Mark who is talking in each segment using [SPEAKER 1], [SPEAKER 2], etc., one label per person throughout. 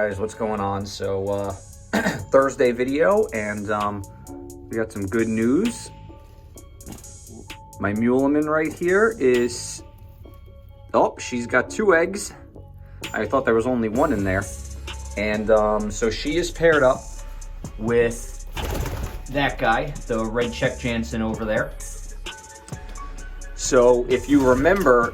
[SPEAKER 1] guys, what's going on? So Thursday video, and we got some good news. My Muleman right here is, oh, she's got 2 eggs. I thought there was only 1 in there. And so she is paired up with that guy, the red check Jansen over there. So if you remember,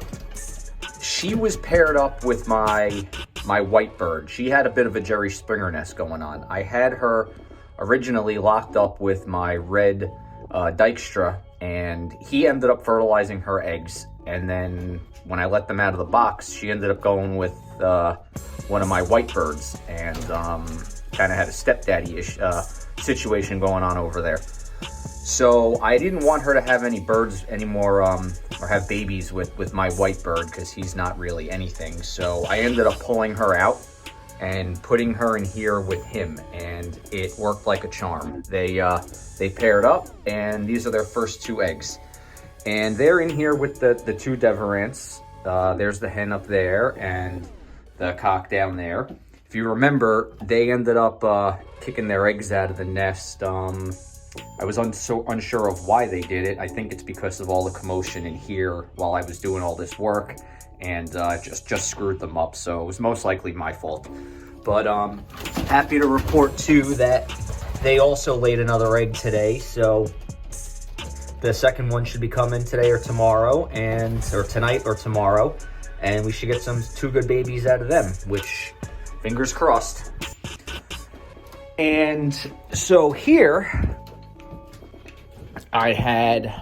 [SPEAKER 1] she was paired up with my white bird. She had a bit of a Jerry Springer nest going on. I had her originally locked up with my red Dykstra, and he ended up fertilizing her eggs. And then when I let them out of the box, she ended up going with one of my white birds, and kind of had a stepdaddy-ish situation going on over there. So I didn't want her to have any birds anymore, or have babies with my white bird, because he's not really anything. So I ended up pulling her out and putting her in here with him, and it worked like a charm. They paired up, and these are their first 2 eggs. And they're in here with the 2 Deverants. There's the hen up there and the cock down there. If you remember, they ended up kicking their eggs out of the nest. I was so unsure of why they did it. I think it's because of all the commotion in here while I was doing all this work, and just screwed them up. So it was most likely my fault. But happy to report too that they also laid another egg today. So the second one should be coming today or tomorrow, or tonight or tomorrow, and we should get 2 good babies out of them, which, fingers crossed. And so here I had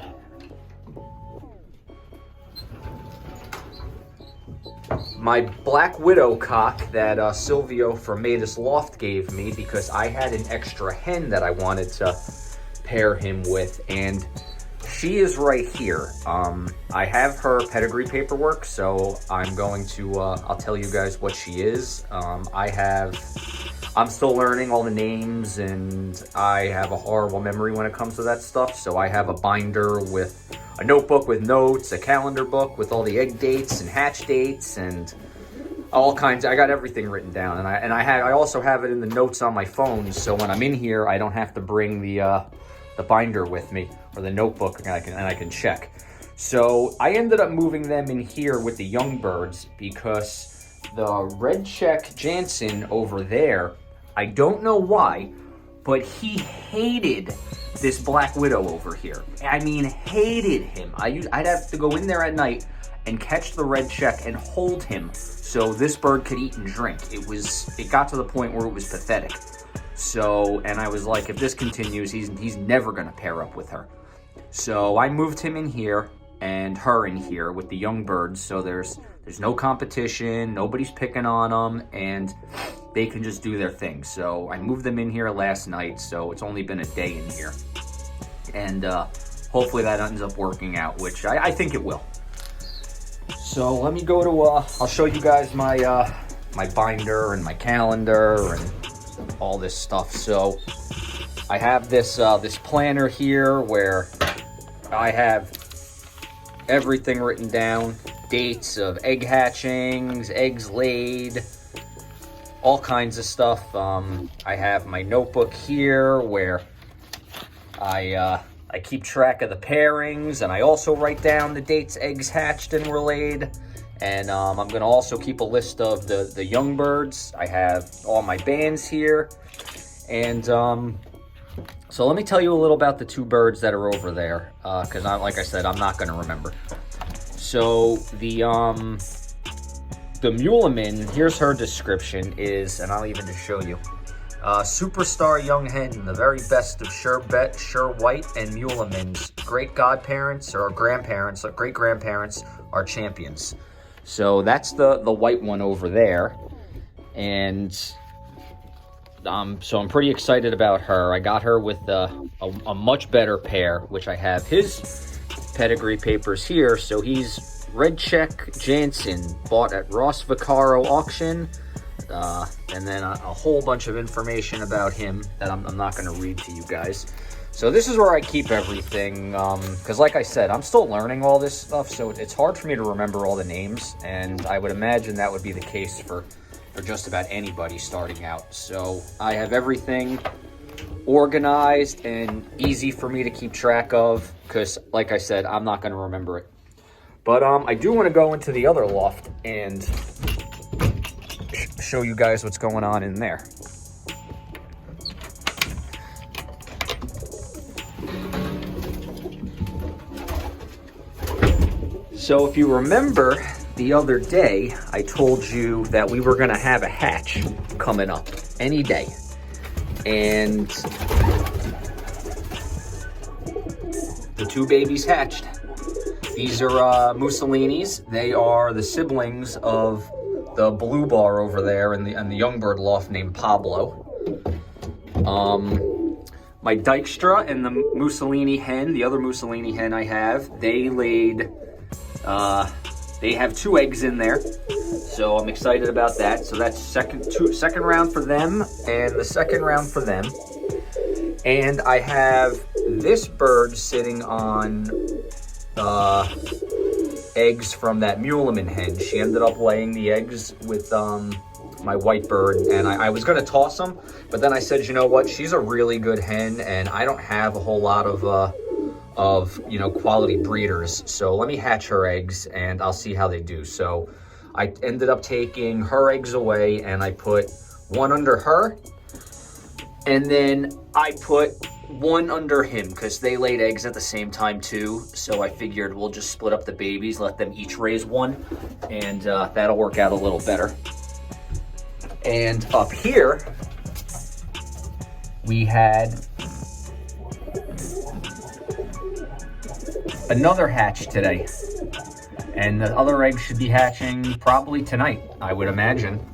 [SPEAKER 1] my Black Widow cock that Silvio from Matus Loft gave me, because I had an extra hen that I wanted to pair him with, and she is right here. I have her pedigree paperwork, so I'm going to, I'll tell you guys what she is. I'm still learning all the names, and I have a horrible memory when it comes to that stuff. So I have a binder with a notebook with notes, a calendar book with all the egg dates and hatch dates, and all kinds. I got everything written down, and I also have it in the notes on my phone. So when I'm in here, I don't have to bring the binder with me, or the notebook, and I can check. So I ended up moving them in here with the young birds, because the red check Jansen over there, I don't know why, but he hated this Black Widow over here. I mean, hated him. I'd have to go in there at night and catch the red check and hold him so this bird could eat and drink. It got to the point where it was pathetic. So, and I was like, if this continues, he's never gonna pair up with her. So I moved him in here and her in here with the young birds, so there's no competition, nobody's picking on them, and they can just do their thing. So I moved them in here last night, so it's only been a day in here. And hopefully that ends up working out, which I think it will. So let me go to, I'll show you guys my my binder and my calendar and all this stuff. So I have this this planner here where I have everything written down, dates of egg hatchings, eggs laid, all kinds of stuff. I have my notebook here where I keep track of the pairings, and I also write down the dates eggs hatched and were laid. And I'm going to also keep a list of the young birds. I have all my bands here. And so let me tell you a little about the 2 birds that are over there, because like I said, I'm not going to remember. So the Muleman, here's her description, is, and I'll even just show you, superstar young hen, the very best of Sherbet, Sure White, and Mulemans. Great godparents or grandparents, or great grandparents are champions. So that's the white one over there, and so I'm pretty excited about her. I got her with a much better pair, which I have his pedigree papers here. So he's red check Jansen, bought at Ross Vaccaro auction, and then a whole bunch of information about him that I'm not going to read to you guys. So this is where I keep everything, because like I said, I'm still learning all this stuff, so it's hard for me to remember all the names, and I would imagine that would be the case for for just about anybody starting out. So I have everything organized and easy for me to keep track of because, like I said, I'm not going to remember it. But I do want to go into the other loft and show you guys what's going on in there. So if you remember the other day, I told you that we were going to have a hatch coming up any day. And the two babies hatched. These are Mussolinis. They are the siblings of the blue bar over there in the Youngbird loft named Pablo. My Dykstra and the Mussolini hen, the other Mussolini hen I have, they laid, they have 2 eggs in there. So I'm excited about that. So that's second round for them and the second round for them. And I have this bird sitting on eggs from that Muleman hen. She ended up laying the eggs with my white bird, and I was going to toss them, but then I said, you know what, she's a really good hen, and I don't have a whole lot of you know, quality breeders, so let me hatch her eggs, and I'll see how they do. So I ended up taking her eggs away, and I put one under her, and then I put one under him because they laid eggs at the same time too. So I figured we'll just split up the babies, let them each raise one, and that'll work out a little better. And up here, we had another hatch today. And the other eggs should be hatching probably tonight, I would imagine.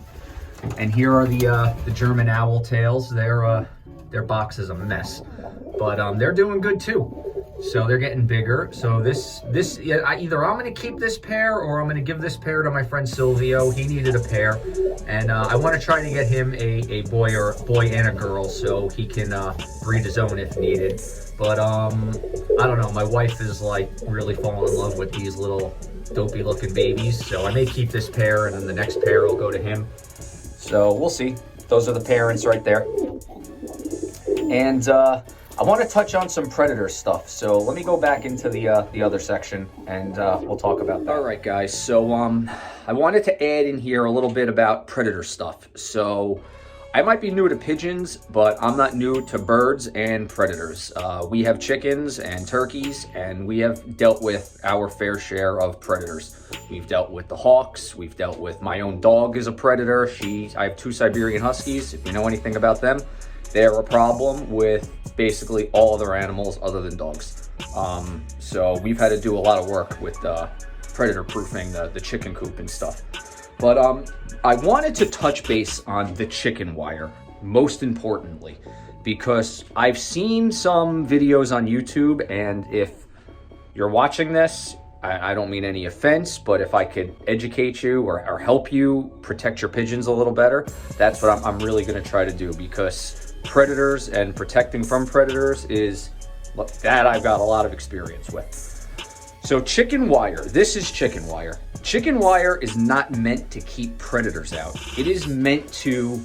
[SPEAKER 1] And here are the German owl tails. Their box is a mess, but they're doing good too. So they're getting bigger. So either I'm going to keep this pair or I'm going to give this pair to my friend Silvio. He needed a pair, and I want to try to get him a boy and a girl so he can breed his own if needed. But I don't know. My wife is like really falling in love with these little dopey looking babies. So I may keep this pair, and then the next pair will go to him. So we'll see. Those are the parents right there. And I want to touch on some predator stuff. So let me go back into the other section, and we'll talk about that. All right, guys. So I wanted to add in here a little bit about predator stuff. So I might be new to pigeons, but I'm not new to birds and predators. We have chickens and turkeys, and we have dealt with our fair share of predators. We've dealt with the hawks. We've dealt with my own dog is a predator. I have 2 Siberian Huskies. If you know anything about them, they're a problem with basically all other animals other than dogs. So we've had to do a lot of work with predator proofing the chicken coop and stuff. But I wanted to touch base on the chicken wire, most importantly, because I've seen some videos on YouTube, and if you're watching this, I don't mean any offense, but if I could educate you or help you protect your pigeons a little better, that's what I'm really going to try to do, because predators and protecting from predators is that I've got a lot of experience with. So chicken wire, this is chicken wire. Chicken wire is not meant to keep predators out. It is meant to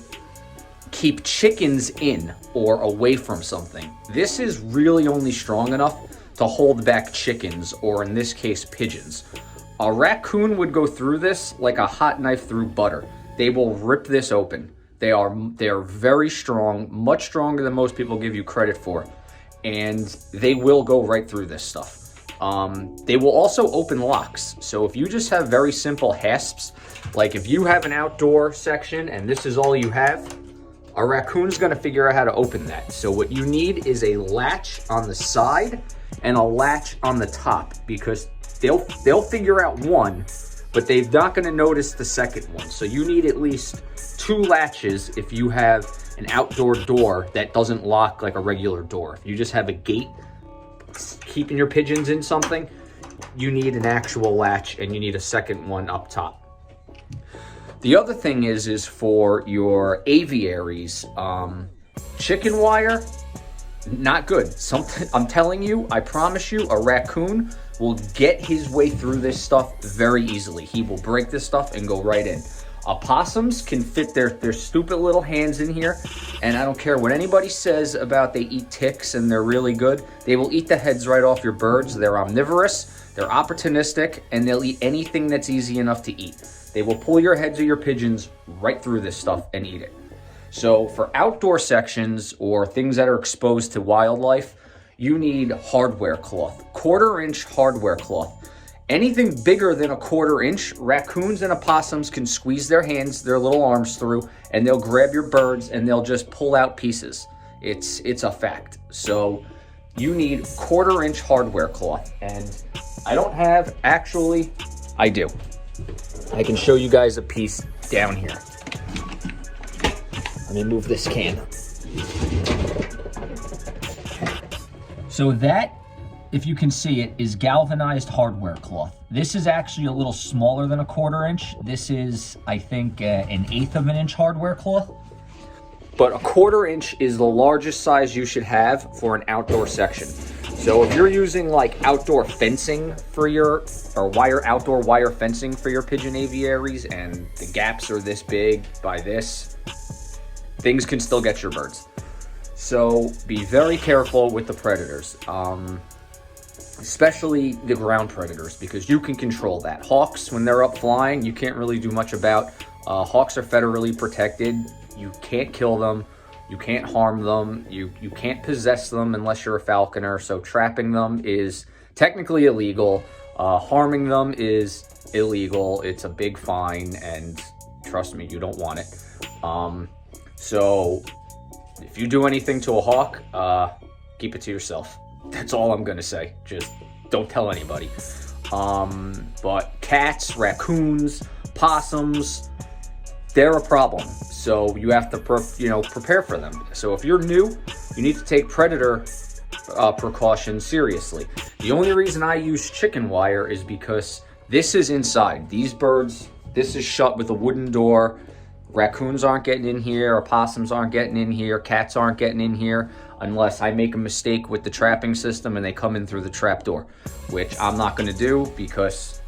[SPEAKER 1] keep chickens in or away from something. This is really only strong enough to hold back chickens, or in this case, pigeons. A raccoon would go through this like a hot knife through butter. They will rip this open. They are very strong, much stronger than most people give you credit for, and they will go right through this stuff. They will also open locks. So if you just have very simple hasps, like if you have an outdoor section and this is all you have, a raccoon's gonna figure out how to open that. So what you need is a latch on the side and a latch on the top, because they'll figure out one, but they're not gonna notice the second one. So you need at least 2 latches if you have an outdoor door that doesn't lock like a regular door. If you just have a gate keeping your pigeons in something, you need an actual latch, and you need a second one up top. The other thing is for your aviaries, chicken wire, not good. I'm telling you, I promise you, a raccoon will get his way through this stuff very easily. He will break this stuff and go right in. Opossums can fit their stupid little hands in here, and I don't care what anybody says about they eat ticks and they're really good. They will eat the heads right off your birds. They're omnivorous, they're opportunistic, and they'll eat anything that's easy enough to eat. They will pull your heads of your pigeons right through this stuff and eat it. So for outdoor sections or things that are exposed to wildlife, you need hardware cloth, 1/4 inch hardware cloth. Anything bigger than a 1/4 inch, raccoons and opossums can squeeze their hands, their little arms through, and they'll grab your birds and they'll just pull out pieces. It's a fact. So you need 1/4 inch hardware cloth. And I don't have, actually, I do. I can show you guys a piece down here. Let me move this can. So that, if you can see it, is galvanized hardware cloth. This is actually a little smaller than a 1/4 inch. This is, I think, an 1/8 of an inch hardware cloth. But a 1/4 inch is the largest size you should have for an outdoor section. So if you're using like outdoor fencing for your, or outdoor wire fencing for your pigeon aviaries, and the gaps are this big by this, things can still get your birds. So be very careful with the predators. Especially the ground predators, because you can control that. Hawks, when they're up flying, you can't really do much about. Hawks are federally protected. You can't kill them. You can't harm them. You can't possess them unless you're a falconer. So trapping them is technically illegal. Harming them is illegal. It's a big fine, and trust me, you don't want it. So if you do anything to a hawk, keep it to yourself. That's all I'm gonna say. Just don't tell anybody. But cats, raccoons, possums, they're a problem. So you have to, prepare for them. So if you're new, you need to take predator precautions seriously. The only reason I use chicken wire is because this is inside. These birds, this is shut with a wooden door. Raccoons aren't getting in here, opossums aren't getting in here, cats aren't getting in here unless I make a mistake with the trapping system and they come in through the trap door, which I'm not going to do because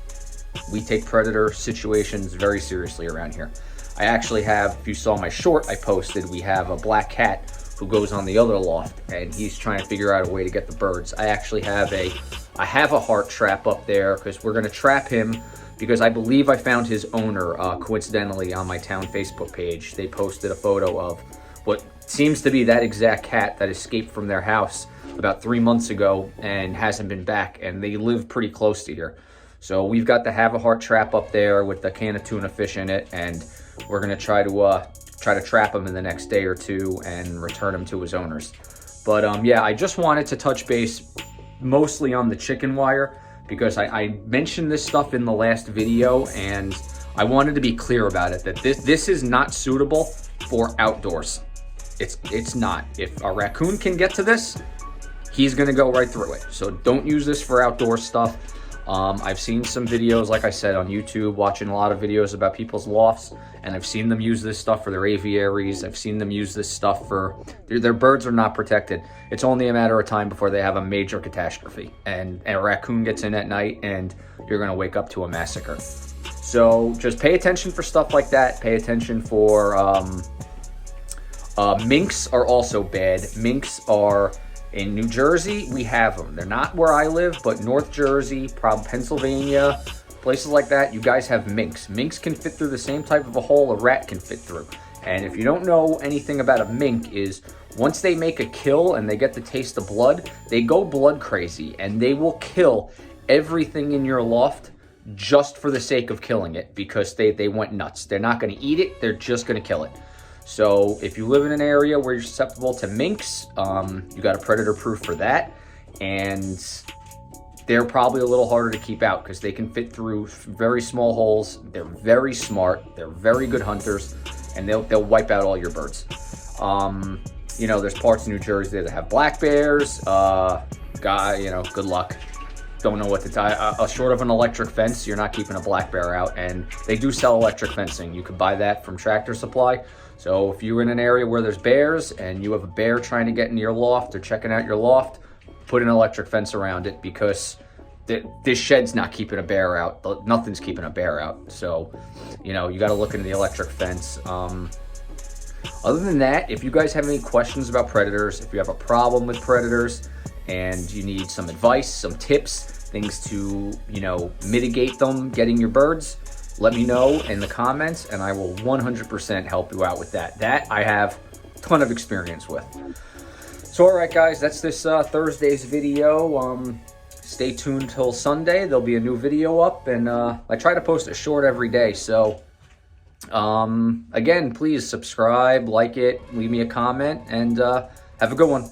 [SPEAKER 1] we take predator situations very seriously around here. I actually have, if you saw my short I posted, we have a black cat who goes on the other loft and he's trying to figure out a way to get the birds. I actually have I have a heart trap up there because we're going to trap him, because I believe I found his owner coincidentally on my town Facebook page. They posted a photo of what seems to be that exact cat that escaped from their house about 3 months ago and hasn't been back, and they live pretty close to here. So we've got the have a heart trap up there with the can of tuna fish in it, and we're gonna try to trap him in the next day or two and return him to his owners. But yeah, I just wanted to touch base mostly on the chicken wire, because I mentioned this stuff in the last video and I wanted to be clear about it, that this is not suitable for outdoors. It's not. If a raccoon can get to this, he's gonna go right through it. So don't use this for outdoor stuff. I've seen some videos, like I said, on YouTube, watching a lot of videos about people's lofts, and I've seen them use this stuff for their aviaries. I've seen them use this stuff for, their birds are not protected. It's only a matter of time before they have a major catastrophe, and a raccoon gets in at night and you're gonna wake up to a massacre. So just pay attention for stuff like that. Pay attention for, minks are also bad. Minks are, in New Jersey, we have them. They're not where I live, but North Jersey, probably Pennsylvania, places like that, you guys have minks. Minks can fit through the same type of a hole a rat can fit through. And if you don't know anything about a mink, is once they make a kill and they get the taste of blood, they go blood crazy and they will kill everything in your loft just for the sake of killing it, because they went nuts. They're not gonna eat it, they're just gonna kill it. So if you live in an area where you're susceptible to minks, you got a predator proof for that. And they're probably a little harder to keep out because they can fit through very small holes. They're very smart. They're very good hunters, and they'll wipe out all your birds. There's parts of New Jersey that have black bears. Good luck. Don't know what to tie. Short of an electric fence, you're not keeping a black bear out. And they do sell electric fencing. You could buy that from Tractor Supply. So if you're in an area where there's bears and you have a bear trying to get into your loft or checking out your loft, put an electric fence around it, because this shed's not keeping a bear out. Nothing's keeping a bear out. So, you know, you got to look into the electric fence. Other than that, if you guys have any questions about predators, if you have a problem with predators and you need some advice, some tips, things to, you know, mitigate them getting your birds, let me know in the comments and I will 100% help you out with that. That I have a ton of experience with. So, all right, guys, that's this Thursday's video. Stay tuned till Sunday. There'll be a new video up, and I try to post it short every day. So, again, please subscribe, like it, leave me a comment, and have a good one.